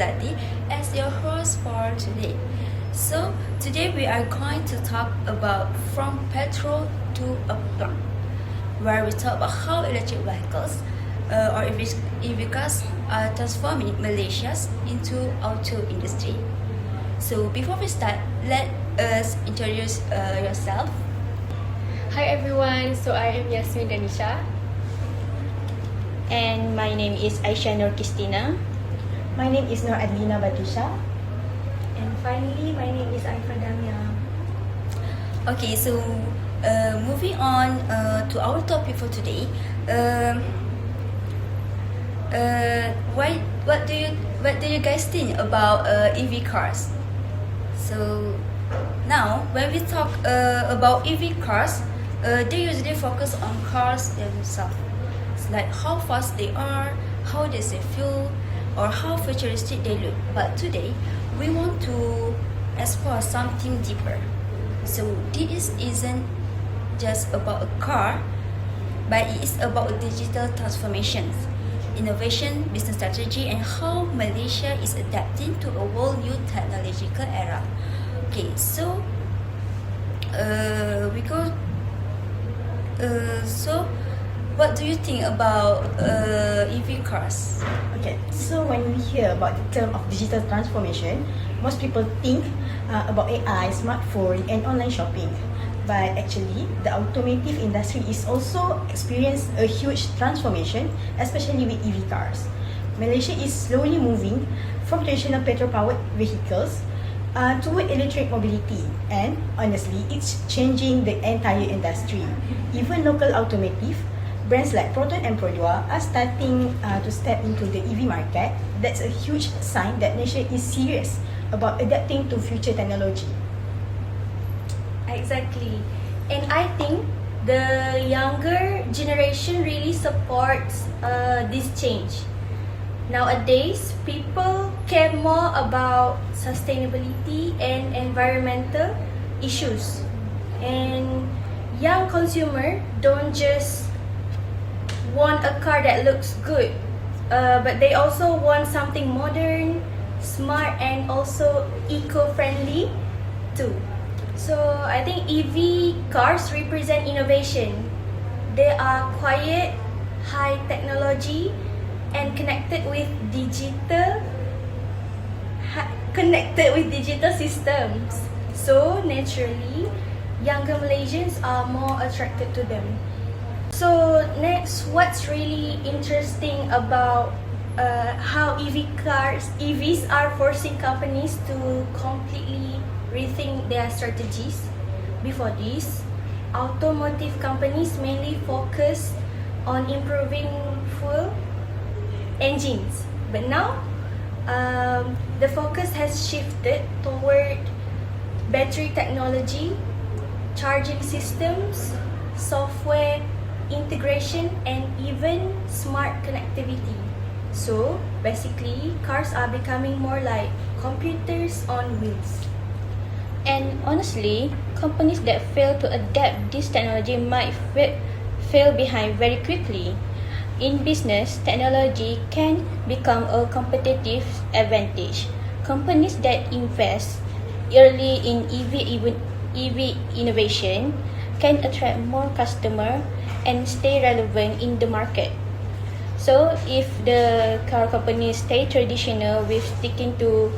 Sugati as your host for today. So today we are going to talk about from petrol to a plug, where we talk about how electric vehicles or EV cars are transforming Malaysia's into auto industry. So before we start, let us introduce yourself. Hi everyone, so I am Yasmin Danisha. And my name is Aisyah Nur Kristina. My name is Nur Adlina Batusha. And finally, my name is Aifa Damia. Okay, so moving on to our topic for today. What do you guys think about EV cars? So now, when we talk about EV cars, they usually focus on cars themselves, like how fast they are, how they save fuel, or how futuristic they look. But today, we want to explore something deeper. So this isn't just about a car, but it is about digital transformations, innovation, business strategy, and how Malaysia is adapting to a whole new technological era. Okay, so we go. So what do you think about EV cars? Okay, so when we hear about the term of digital transformation, most people think about AI, smartphone, and online shopping. But actually, the automotive industry is also experiencing a huge transformation, especially with EV cars. Malaysia is slowly moving from traditional petrol-powered vehicles toward electric mobility, and honestly, it's changing the entire industry. Even local automotive brands like Proton and Produa are starting to step into the EV market. That's a huge sign that Malaysia is serious about adapting to future technology. Exactly. And I think the younger generation really supports this change. Nowadays, people care more about sustainability and environmental issues. And young consumer don't just want a car that looks good, but they also want something modern, smart, and also eco-friendly too. So I think EV cars represent innovation. They are quiet, high technology, and connected with digital systems. So naturally, younger Malaysians are more attracted to them. So next, what's really interesting about how EVs are forcing companies to completely rethink their strategies. Before this, automotive companies mainly focused on improving fuel engines, but now the focus has shifted toward battery technology, charging systems, software integration, and even smart connectivity. So basically, cars are becoming more like computers on wheels. And honestly, companies that fail to adapt this technology might fail behind very quickly. In business, technology can become a competitive advantage. Companies that invest early in EV innovation can attract more customers and stay relevant in the market. So if the car companies stay traditional with sticking to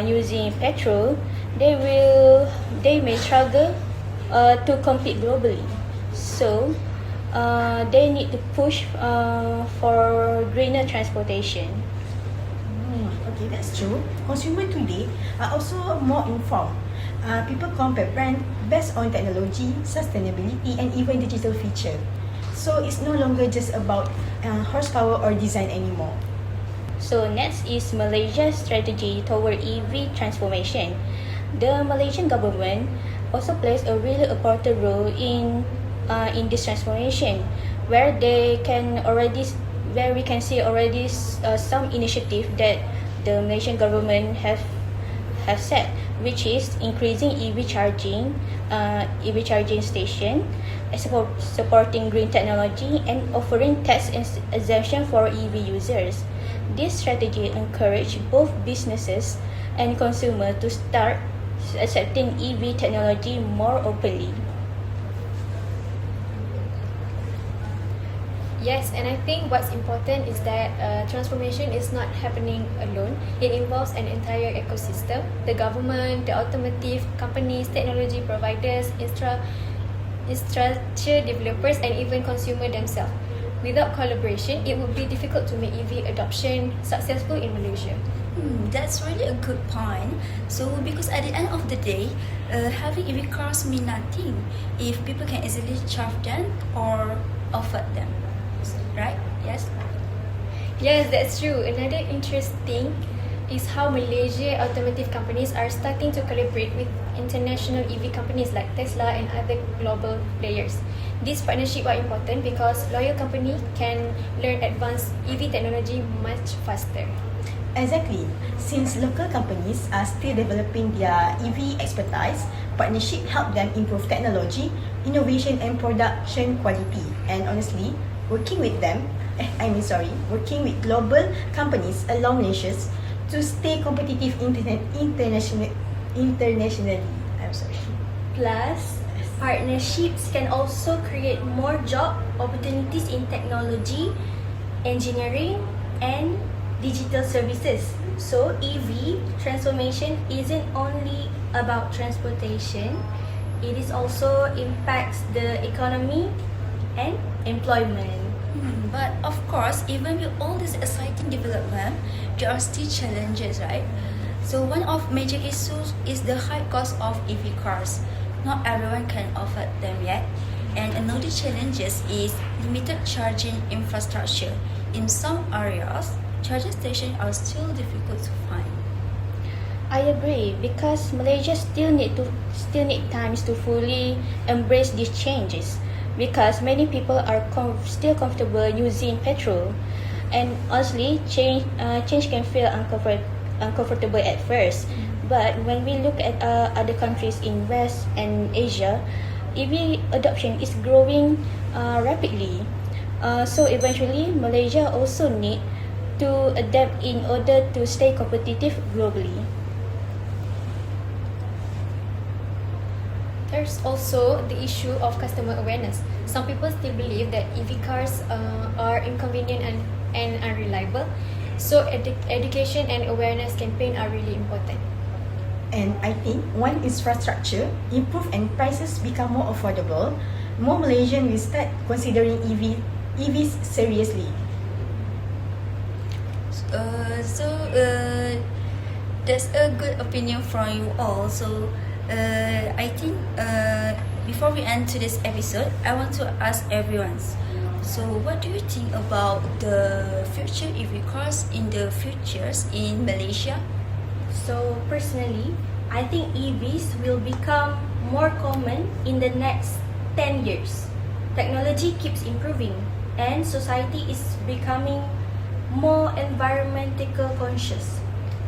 using petrol, they may struggle to compete globally. So they need to push for greener transportation. Okay, that's true. Consumers today are also more informed. People compare brands based on technology, sustainability, and even digital feature. So it's no longer just about horsepower or design anymore. So next is Malaysia's strategy toward EV transformation. The Malaysian government also plays a really important role in this transformation, where we can see already some initiative that the Malaysian government have set, which is increasing EV charging station, supporting green technology, and offering tax exemption for EV users. This strategy encourages both businesses and consumers to start accepting EV technology more openly. Yes, and I think what's important is that transformation is not happening alone. It involves an entire ecosystem: the government, the automotive companies, technology providers, infrastructure developers, and even consumers themselves. Without collaboration, it would be difficult to make EV adoption successful in Malaysia. That's really a good point. So, because at the end of the day, having EV cars mean nothing if people can easily charge them or afford them, right? Yes. Yes, that's true. Another interesting is how Malaysia automotive companies are starting to collaborate with international EV companies like Tesla and other global players. This partnership are important because local company can learn advanced EV technology much faster. Exactly. Since local companies are still developing their EV expertise, partnership help them improve technology, innovation and production quality. And honestly, working with global companies allow nations to stay competitive internationally. I'm sorry. Plus, partnerships can also create more job opportunities in technology, engineering, and digital services. So, EV transformation isn't only about transportation, it is also impacts the economy and employment. But of course, even with all this exciting development, there are still challenges, right? So one of major issues is the high cost of EV cars. Not everyone can afford them yet. And another challenge is limited charging infrastructure. In some areas, charging stations are still difficult to find. I agree because Malaysia still need times to fully embrace these changes because many people are still comfortable using petrol, and honestly, change can feel uncomfortable at first. But when we look at other countries in West and Asia, EV adoption is growing rapidly. So eventually, Malaysia also need to adapt in order to stay competitive globally. There's also the issue of customer awareness. Some people still believe that EV cars are inconvenient and unreliable. So education and awareness campaign are really important. And I think when infrastructure improve and prices become more affordable, more Malaysians will start considering EVs seriously. That's a good opinion from you all. So I think before we end today's episode, I want to ask everyone. So what do you think about the future EV cars in the futures in Malaysia? So personally, I think EVs will become more common in the next 10 years. Technology keeps improving and society is becoming more environmental conscious.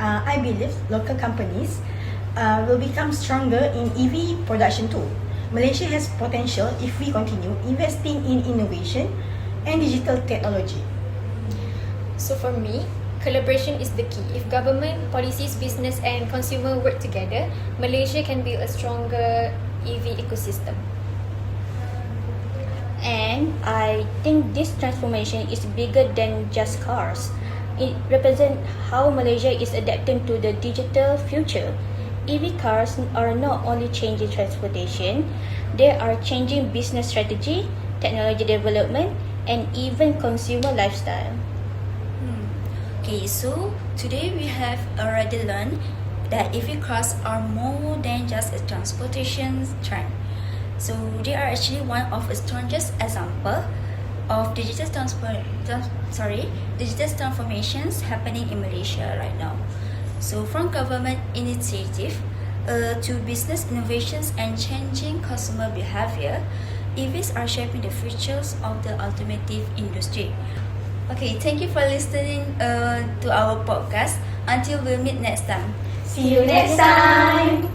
I believe local companies will become stronger in EV production too. Malaysia has potential if we continue investing in innovation and digital technology. So for me, collaboration is the key. If government, policies, business and consumer work together, Malaysia can build a stronger EV ecosystem. And I think this transformation is bigger than just cars. It represents how Malaysia is adapting to the digital future. EV cars are not only changing transportation, they are changing business strategy, technology development, and even consumer lifestyle. Okay, so today we have already learned that EV cars are more than just a transportation trend. So they are actually one of the strongest example of digital transformations happening in Malaysia right now. So from government initiative to business innovations and changing consumer behavior, EVs are shaping the futures of the automotive industry. Okay, thank you for listening to our podcast. Until we meet next time. See you next time!